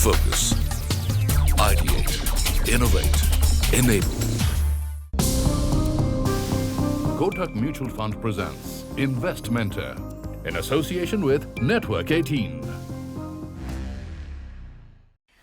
Focus. Ideate. Innovate. Enable. Kotak Mutual Fund presents Invest Mentor in association with Network 18.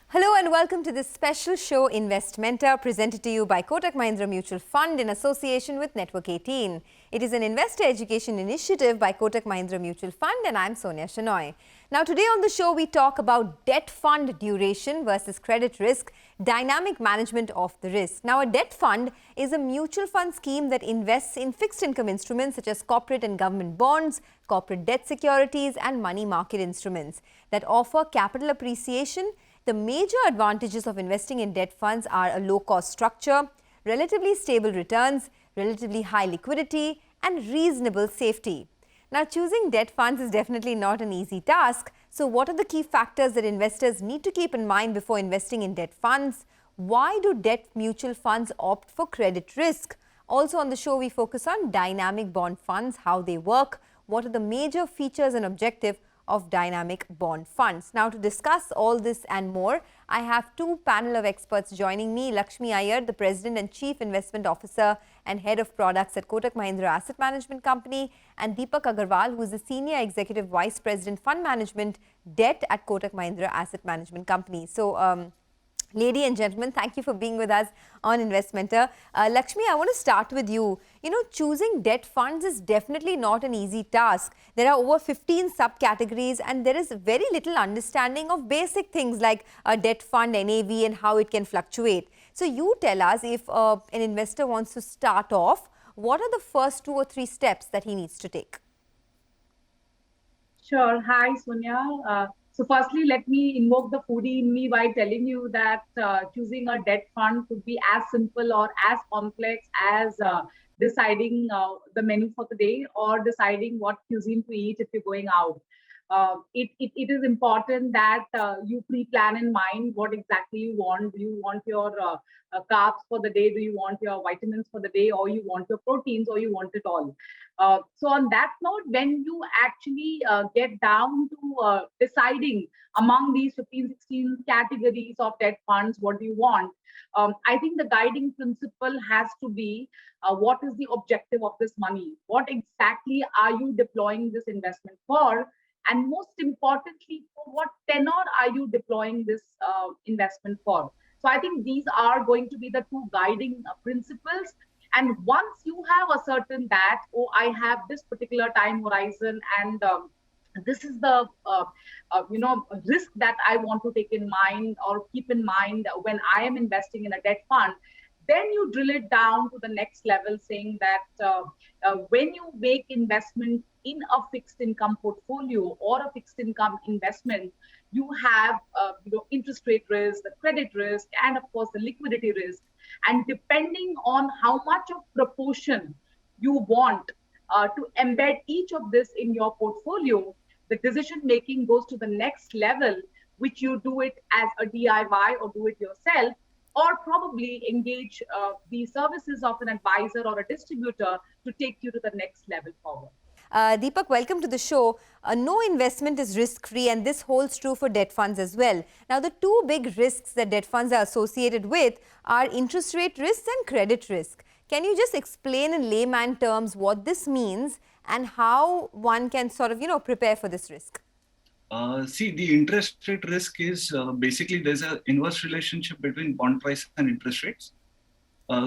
Hello and welcome to this special show Invest Mentor presented to you by Kotak Mahindra Mutual Fund in association with Network 18. It is an investor education initiative by Kotak Mahindra Mutual Fund and I'm Sonia Shenoy. Now today on the show we talk about debt fund duration versus credit risk, dynamic management of the risk. Now a debt fund is a mutual fund scheme that invests in fixed income instruments such as corporate and government bonds, corporate debt securities and money market instruments that offer capital appreciation. The major advantages of investing in debt funds are a low-cost structure, relatively stable returns, relatively high liquidity, and reasonable safety. Now, choosing debt funds is definitely not an easy task. So, what are the key factors that investors need to keep in mind before investing in debt funds? Why do debt mutual funds opt for credit risk? Also on the show, we focus on dynamic bond funds, how they work, what are the major features and objectives of dynamic bond funds. Now to discuss all this and more, I have two panel of experts joining me. Lakshmi Iyer, the President and Chief Investment Officer and Head of Products at Kotak Mahindra Asset Management Company, and Deepak Agarwal, who is the Senior Executive Vice President Fund Management Debt at Kotak Mahindra Asset Management Company. So, ladies and gentlemen, thank you for being with us on Invest Mentor. Lakshmi, I want to start with you. You know, choosing debt funds is definitely not an easy task. There are over 15 subcategories and there is very little understanding of basic things like a debt fund NAV and how it can fluctuate. So you tell us, if an investor wants to start off, what are the first 2 or 3 steps that he needs to take? Sure. Hi, Sonia. So firstly, let me invoke the foodie in me by telling you that choosing a debt fund could be as simple or as complex as deciding the menu for the day or deciding what cuisine to eat if you're going out. It is important that you pre-plan in mind what exactly you want. Do you want your carbs for the day? Do you want your vitamins for the day? Or you want your proteins? Or you want it all? So on that note, when you actually get down to deciding among these 15, 16 categories of debt funds, what do you want? I think the guiding principle has to be what is the objective of this money? What exactly are you deploying this investment for? And most importantly, for what tenor are you deploying this investment for? So I think these are going to be the 2 guiding principles. And once you have ascertained that, oh, I have this particular time horizon and this is the risk that I want to take in mind or keep in mind when I am investing in a debt fund, then you drill it down to the next level, saying that when you make investment in a fixed income portfolio or a fixed income investment, you have interest rate risk, the credit risk, and of course the liquidity risk. And depending on how much of proportion you want to embed each of this in your portfolio, the decision making goes to the next level, which you do it as a DIY or do it yourself, or probably engage the services of an advisor or a distributor to take you to the next level forward. Deepak, welcome to the show. No investment is risk-free, and this holds true for debt funds as well. Now, the 2 big risks that debt funds are associated with are interest rate risks and credit risk. Can you just explain in layman terms what this means and how one can sort of, prepare for this risk? See, the interest rate risk is basically there's an inverse relationship between bond price and interest rates.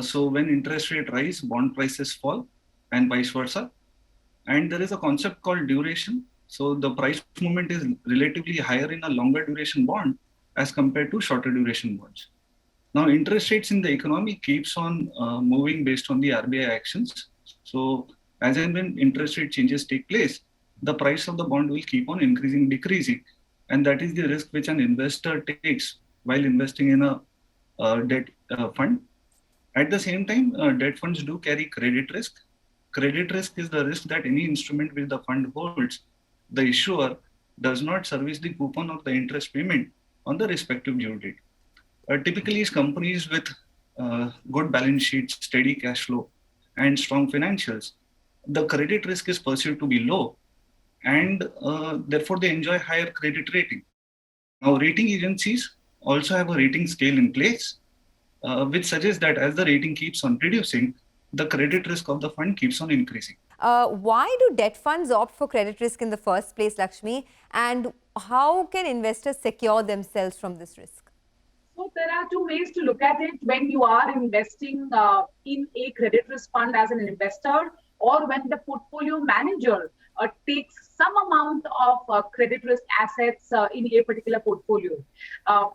So when interest rate rise, bond prices fall and vice versa. And there is a concept called duration. So the price movement is relatively higher in a longer duration bond as compared to shorter duration bonds. Now, interest rates in the economy keeps on moving based on the RBI actions. So as and when interest rate changes take place, the price of the bond will keep on increasing, decreasing. And that is the risk which an investor takes while investing in a debt fund. At the same time, debt funds do carry credit risk. Credit risk is the risk that any instrument which the fund holds, the issuer does not service the coupon of the interest payment on the respective due date. Typically, companies with good balance sheets, steady cash flow, and strong financials, the credit risk is perceived to be low, and therefore they enjoy higher credit rating. Now, rating agencies also have a rating scale in place, which suggests that as the rating keeps on reducing, the credit risk of the fund keeps on increasing. Why do debt funds opt for credit risk in the first place, Lakshmi? And how can investors secure themselves from this risk? So there are two ways to look at it when you are investing in a credit risk fund as an investor, or when the portfolio manager takes some amount of credit risk assets in a particular portfolio.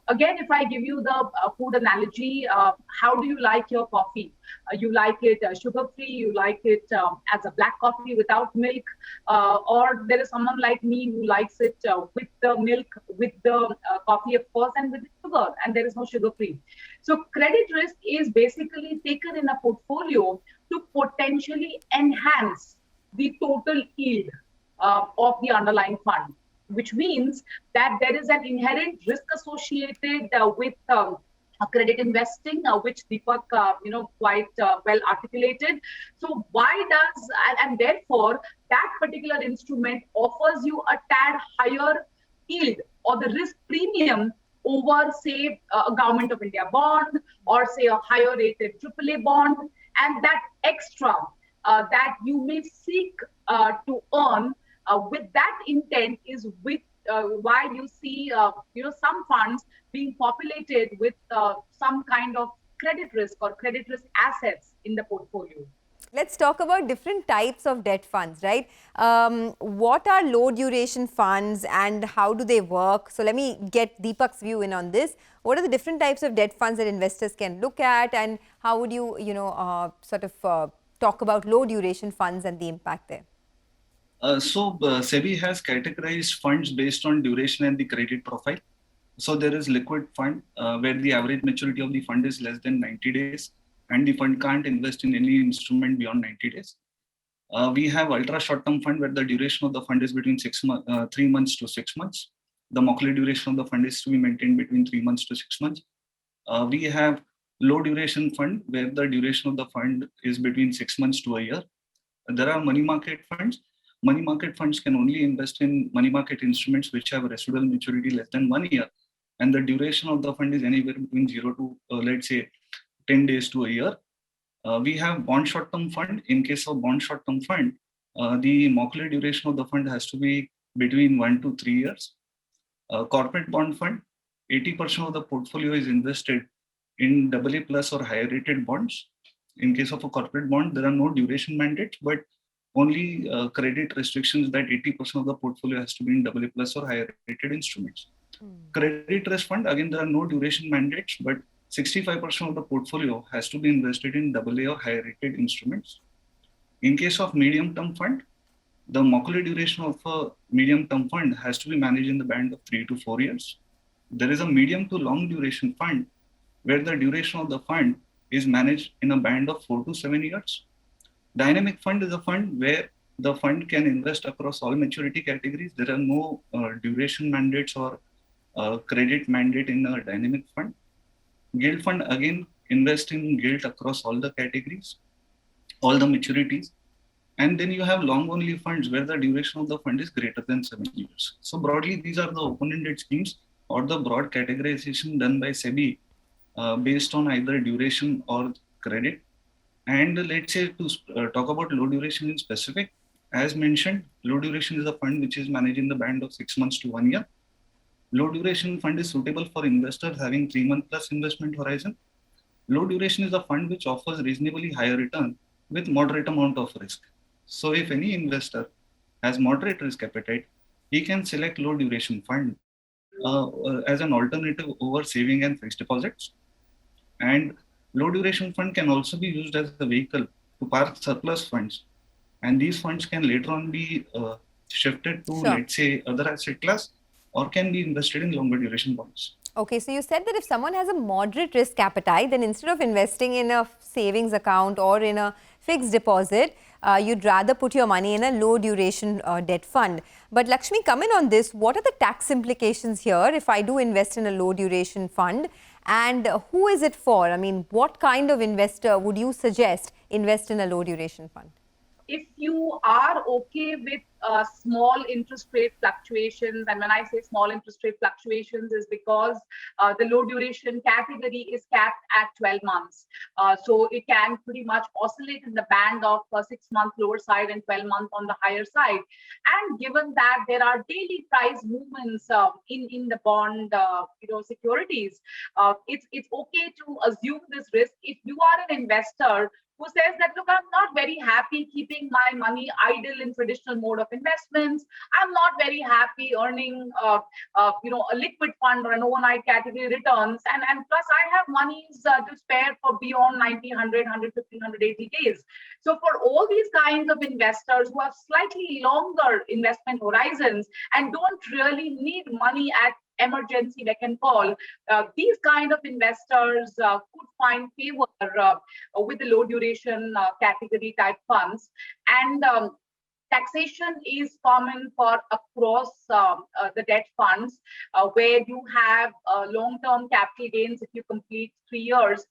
Again, if I give you the food analogy, how do you like your coffee? You like it sugar-free, you like it as a black coffee without milk, or there is someone like me who likes it with the milk, with the coffee, of course, and with sugar, and there is no sugar-free. So credit risk is basically taken in a portfolio to potentially enhance the total yield of the underlying fund, which means that there is an inherent risk associated with credit investing, which Deepak, quite well articulated. So why does, and therefore that particular instrument offers you a tad higher yield or the risk premium over, say, a Government of India bond, or say a higher rated AAA bond, and that extra that you may seek to earn with that intent is with why you see some funds being populated with some kind of credit risk or credit risk assets in the portfolio. Let's talk about different types of debt funds, right? What are low duration funds and how do they work? So let me get Deepak's view in on this. What are the different types of debt funds that investors can look at, and how would you, talk about low duration funds and the impact there? SEBI has categorized funds based on duration and the credit profile. So there is liquid fund where the average maturity of the fund is less than 90 days and the fund can't invest in any instrument beyond 90 days. We have ultra short-term fund where the duration of the fund is between 3 months to 6 months. The Mauchly duration of the fund is to be maintained between 3 months to 6 months. We have low duration fund where the duration of the fund is between 6 months to a year. There are money market funds. Money market funds can only invest in money market instruments which have residual maturity less than 1 year. And the duration of the fund is anywhere between 0 to, let's say, 10 days to a year. We have bond short-term fund. In case of bond short-term fund, the Mauchly duration of the fund has to be between 1 to 3 years. Corporate bond fund, 80% of the portfolio is invested in AA plus or higher rated bonds. In case of a corporate bond, there are no duration mandates, but only credit restrictions that 80% of the portfolio has to be in AA plus or higher rated instruments. Credit risk fund, again, there are no duration mandates, but 65% of the portfolio has to be invested in AA or higher rated instruments. In case of medium term fund, the Mauchly duration of a medium term fund has to be managed in the band of 3 to 4 years. There is a medium to long duration fund where the duration of the fund is managed in a band of 4 to 7 years. Dynamic fund is a fund where the fund can invest across all maturity categories. There are no duration mandates or credit mandate in a dynamic fund. Gilt fund, again, invest in gilt across all the categories, all the maturities. And then you have long only funds where the duration of the fund is greater than 7 years. So broadly, these are the open-ended schemes or the broad categorization done by SEBI based on either duration or credit. And let's say to talk about low duration in specific, as mentioned, low duration is a fund which is managed in the band of 6 months to 1 year. Low duration fund is suitable for investors having 3-month plus investment horizon. Low duration is a fund which offers reasonably higher return with moderate amount of risk. So if any investor has moderate risk appetite, he can select low duration fund as an alternative over saving and fixed deposits. And low duration fund can also be used as a vehicle to park surplus funds. And these funds can later on be shifted to, let's say, other asset class or can be invested in longer duration bonds. Okay, so you said that if someone has a moderate risk appetite, then instead of investing in a savings account or in a fixed deposit, you'd rather put your money in a low duration debt fund. But Lakshmi, come in on this. What are the tax implications here if I do invest in a low duration fund? And who is it for? I mean, what kind of investor would you suggest invest in a low duration fund? if you are okay with small interest rate fluctuations, and when I say small interest rate fluctuations is because the low duration category is capped at 12 months. So it can pretty much oscillate in the band of 6-month lower side and 12-month on the higher side. And given that there are daily price movements in the bond securities, it's okay to assume this risk if you are an investor who says that, look, I'm not very happy keeping my money idle in traditional mode of investments. I'm not very happy earning, a liquid fund or an overnight category returns. And plus I have monies to spare for beyond 90, 100, 150, 180 days. So for all these kinds of investors who have slightly longer investment horizons and don't really need money at emergency they can call, these kind of investors could find favor with the low duration category type funds. And taxation is common for across the debt funds, where you have long-term capital gains if you complete 3 years.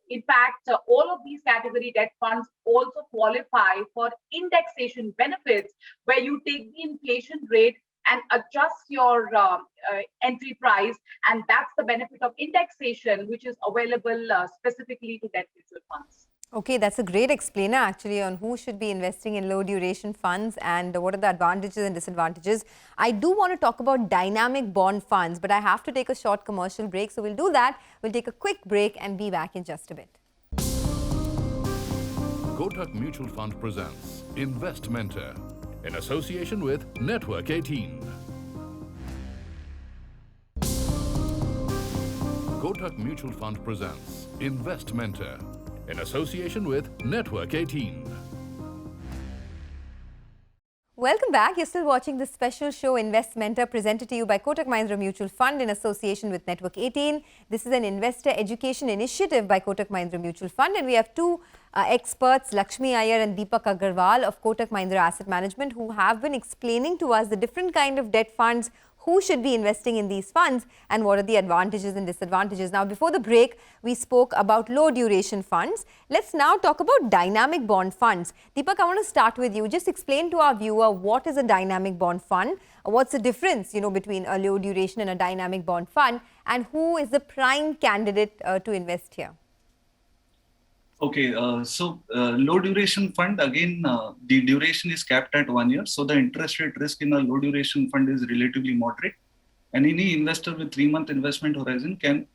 In fact, all of these category debt funds also qualify for indexation benefits, where you take the inflation rate and adjust your entry price, and that's the benefit of indexation, which is available specifically to debt mutual funds. Okay, that's a great explainer actually on who should be investing in low duration funds and what are the advantages and disadvantages. I do want to talk about dynamic bond funds, but I have to take a short commercial break. So we'll do that. We'll take a quick break and be back in just a bit. Kotak Mutual Fund presents Invest Mentor in association with Network 18. Kotak Mutual Fund presents Invest Mentor in association with Network 18. Welcome back. You're still watching the special show Invest Mentor presented to you by Kotak Mahindra Mutual Fund in association with Network 18. This is an investor education initiative by Kotak Mahindra Mutual Fund, and we have two experts, Lakshmi Iyer and Deepak Agarwal of Kotak Mahindra Asset Management, who have been explaining to us the different kind of debt funds, who should be investing in these funds and what are the advantages and disadvantages. Now, before the break, we spoke about low duration funds. Let's now talk about dynamic bond funds. Deepak, I want to start with you. Just explain to our viewer what is a dynamic bond fund, what's the difference, between a low duration and a dynamic bond fund, and who is the prime candidate to invest here. Okay, so low duration fund, again, the duration is capped at 1 year. So the interest rate risk in a low duration fund is relatively moderate. And any investor with 3-month investment horizon can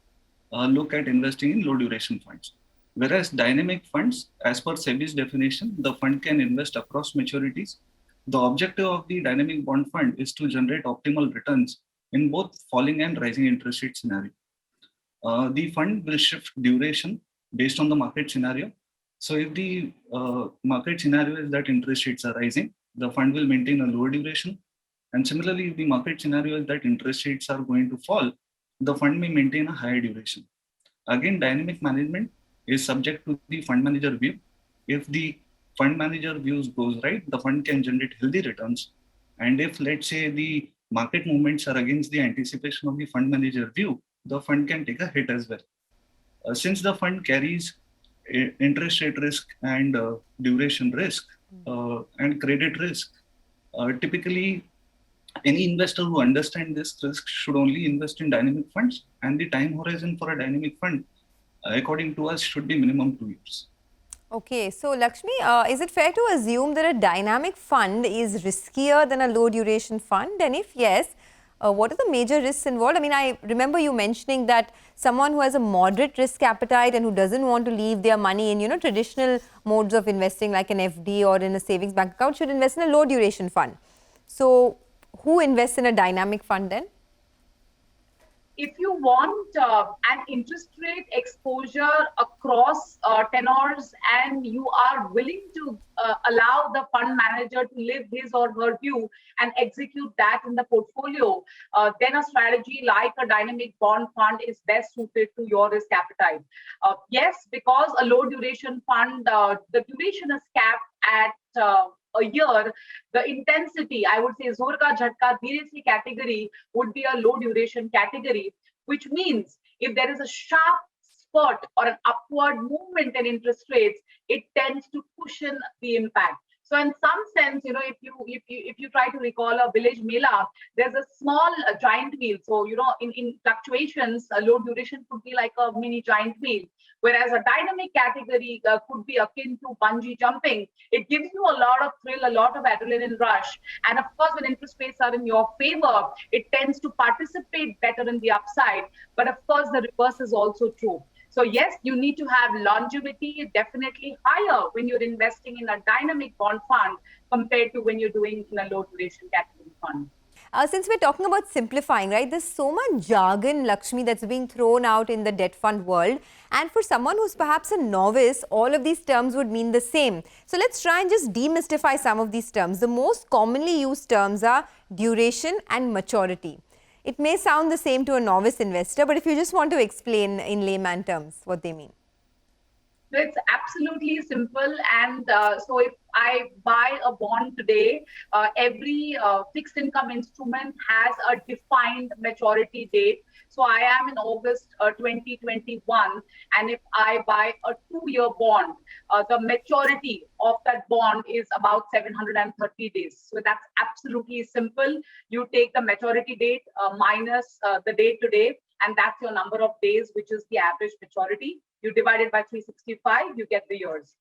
look at investing in low duration funds. Whereas dynamic funds, as per SEBI's definition, the fund can invest across maturities. The objective of the dynamic bond fund is to generate optimal returns in both falling and rising interest rate scenario. The fund will shift duration based on the market scenario. So if the market scenario is that interest rates are rising, the fund will maintain a lower duration. And similarly, if the market scenario is that interest rates are going to fall, the fund may maintain a higher duration. Again, dynamic management is subject to the fund manager view. If the fund manager views goes right, the fund can generate healthy returns. And if, let's say, the market movements are against the anticipation of the fund manager view, the fund can take a hit as well. Since the fund carries interest rate risk and duration risk and credit risk, typically any investor who understands this risk should only invest in dynamic funds, and the time horizon for a dynamic fund, according to us, should be minimum 2 years. Okay, so Lakshmi, is it fair to assume that a dynamic fund is riskier than a low duration fund? And if yes, what are the major risks involved? I mean, I remember you mentioning that someone who has a moderate risk appetite and who doesn't want to leave their money in, traditional modes of investing like an FD or in a savings bank account should invest in a low duration fund. So, who invests in a dynamic fund then? If you want an interest rate exposure across tenors and you are willing to allow the fund manager to live his or her view and execute that in the portfolio, then a strategy like a dynamic bond fund is best suited to your risk appetite. Yes, because a low duration fund, the duration is capped at a year, the intensity, I would say, zor ka jhatka dheere se category would be a low duration category, which means if there is a sharp spurt or an upward movement in interest rates, it tends to cushion the impact. So in some sense, if you try to recall a village mela, there's a small giant wheel. So in fluctuations, a low duration could be like a mini giant wheel, whereas a dynamic category could be akin to bungee jumping. It gives you a lot of thrill, a lot of adrenaline rush, and of course, when interest rates are in your favor, it tends to participate better in the upside. But of course, the reverse is also true. So yes, you need to have longevity definitely higher when you're investing in a dynamic bond fund compared to when you're doing in a low duration category fund. Since we're talking about simplifying, right, there's so much jargon, Lakshmi, that's being thrown out in the debt fund world. And for someone who's perhaps a novice, all of these terms would mean the same. So let's try and just demystify some of these terms. The most commonly used terms are duration and maturity. It may sound the same to a novice investor, but if you just want to explain in layman terms what they mean. It's absolutely simple. And so if I buy a bond today, every fixed income instrument has a defined maturity date. So I am in August 2021. And if I buy a 2-year bond, the maturity of that bond is about 730 days. So that's absolutely simple. You take the maturity date minus the date today, and that's your number of days, which is the average maturity. You divide it by 365, you get the years.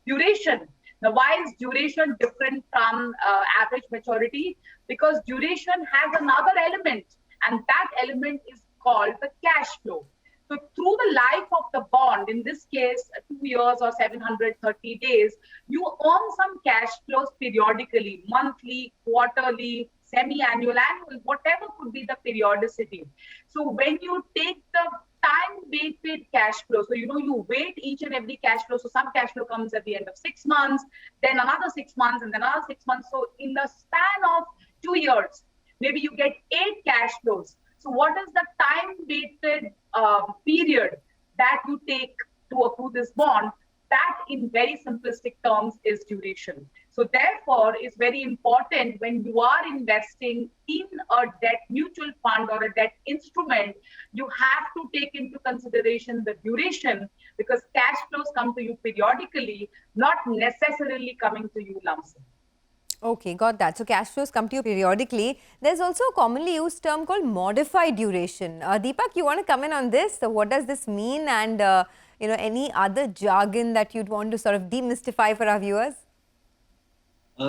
Duration. Now, why is duration different from average maturity? Because duration has another element, and that element is called the cash flow. So through the life of the bond, in this case, 2 years or 730 days, you earn some cash flows periodically, monthly, quarterly, semi-annual, annual, whatever could be the periodicity. So when you take the time-weighted cash flow, so you weight each and every cash flow. So some cash flow comes at the end of 6 months, then another 6 months, and then another 6 months. So in the span of 2 years, maybe you get 8 cash flows. So what is the time-weighted period that you take to accrue this bond? That, in very simplistic terms, is duration. So therefore, it's very important when you are investing in a debt mutual fund or a debt instrument, you have to take into consideration the duration, because cash flows come to you periodically, not necessarily coming to you lump sum. Okay, got that. So cash flows come to you periodically. There's also a commonly used term called modified duration. Deepak, you want to come in on this? So what does this mean, and any other jargon that you'd want to sort of demystify for our viewers?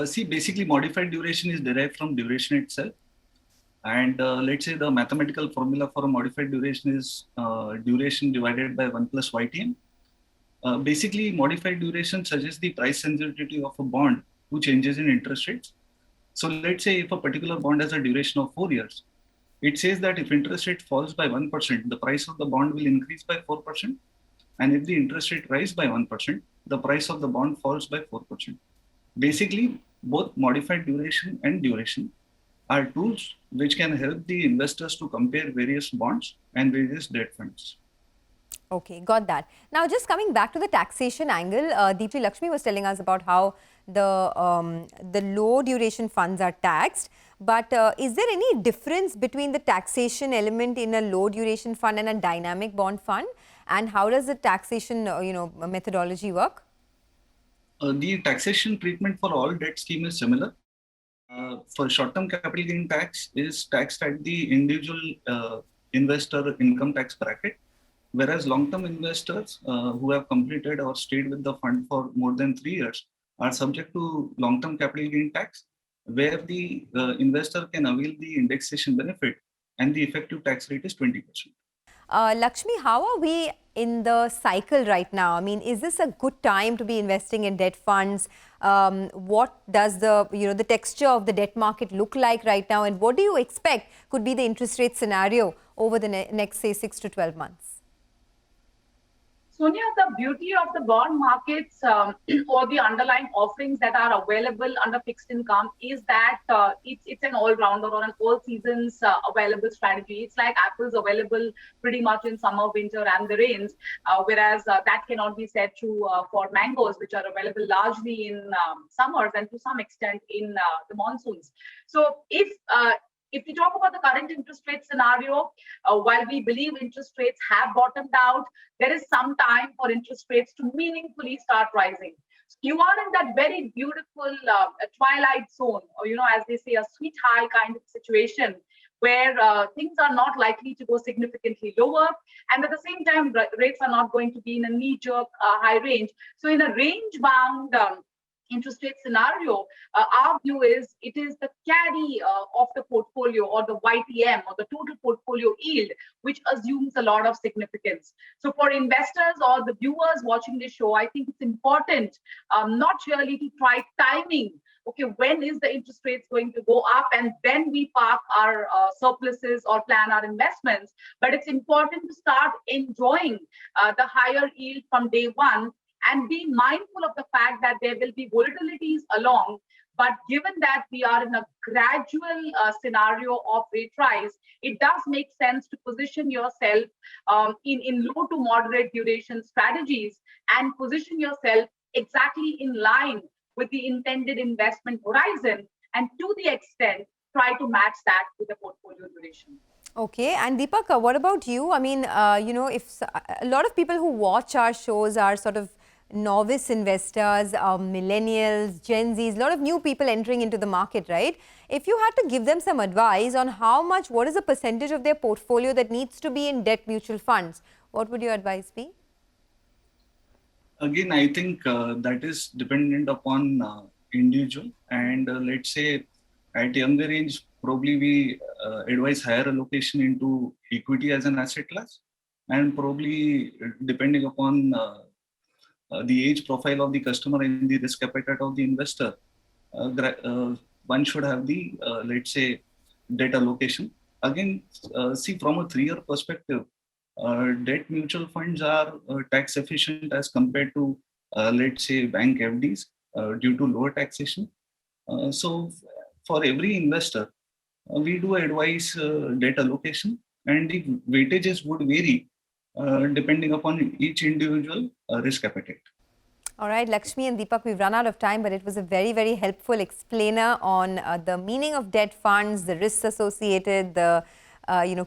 See, basically modified duration is derived from duration itself. And let's say the mathematical formula for a modified duration is duration divided by 1 plus YTM. Basically, modified duration suggests the price sensitivity of a bond to changes in interest rates. So let's say if a particular bond has a duration of 4 years, it says that if interest rate falls by 1%, the price of the bond will increase by 4%. And if the interest rate rises by 1%, the price of the bond falls by 4%. Basically, both modified duration and duration are tools which can help the investors to compare various bonds and various debt funds. Okay, got that. Now, just coming back to the taxation angle, Deepti Lakshmi was telling us about how the low duration funds are taxed. But is there any difference between the taxation element in a low duration fund and a dynamic bond fund? And how does the taxation, methodology work? The taxation treatment for all debt scheme is similar. For short-term capital gain tax is taxed at the individual investor income tax bracket, whereas long-term investors who have completed or stayed with the fund for more than 3 years are subject to long-term capital gain tax, where the investor can avail the indexation benefit and the effective tax rate is 20%. Lakshmi, how are we in the cycle right now? I mean, is this a good time to be investing in debt funds? What does the texture of the debt market look like right now? And what do you expect could be the interest rate scenario over the next, say, 6 to 12 months? Sonia, the beauty of the bond markets or the underlying offerings that are available under fixed income is that it's an all-rounder or an all-seasons available strategy. It's like apples available pretty much in summer, winter, and the rains, whereas that cannot be said true for mangoes, which are available largely in summers and to some extent in the monsoons. So if we talk about the current interest rate scenario, while we believe interest rates have bottomed out, there is some time for interest rates to meaningfully start rising. You are in that very beautiful twilight zone, or, as they say, a sweet high kind of situation where things are not likely to go significantly lower. And at the same time, rates are not going to be in a knee-jerk high range. So in a range-bound interest rate scenario, our view is it is the carry of the portfolio, or the YTM, or the total portfolio yield, which assumes a lot of significance. So for investors or the viewers watching this show, I think it's important not really to try timing. Okay, when is the interest rates going to go up, and then we park our surpluses or plan our investments. But it's important to start enjoying the higher yield from day one, and be mindful of the fact that there will be volatilities along. But given that we are in a gradual scenario of rate rise, it does make sense to position yourself in low to moderate duration strategies, and position yourself exactly in line with the intended investment horizon, and to the extent, try to match that with the portfolio duration. Okay, and Deepak, what about you? I mean, if a lot of people who watch our shows are sort of novice investors, millennials, Gen Zs, a lot of new people entering into the market, right? If you had to give them some advice on what is the percentage of their portfolio that needs to be in debt mutual funds, what would your advice be? Again, I think that is dependent upon individual. And let's say at younger age, probably we advise higher allocation into equity as an asset class, and probably depending upon the age profile of the customer and the risk appetite of the investor, one should have the, let's say, debt allocation. Again, see, from a 3-year perspective, debt mutual funds are tax efficient as compared to, let's say, bank FDs due to lower taxation. So for every investor, we do advise debt allocation, and the weightages would vary depending upon each individual risk appetite. All right, Lakshmi and Deepak, we've run out of time, but it was a very, very helpful explainer on the meaning of debt funds, the risks associated, the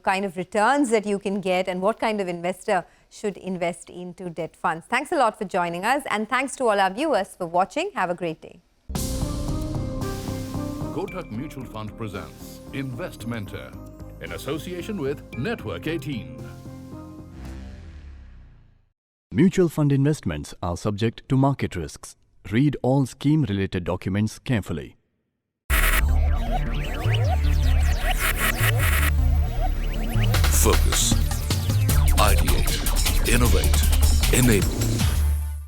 kind of returns that you can get, and what kind of investor should invest into debt funds. Thanks a lot for joining us, and thanks to all our viewers for watching. Have a great day. Kotak Mutual Fund presents Invest Mentor in association with Network 18. Mutual fund investments are subject to market risks. Read all scheme-related documents carefully. Focus, ideate, innovate, enable.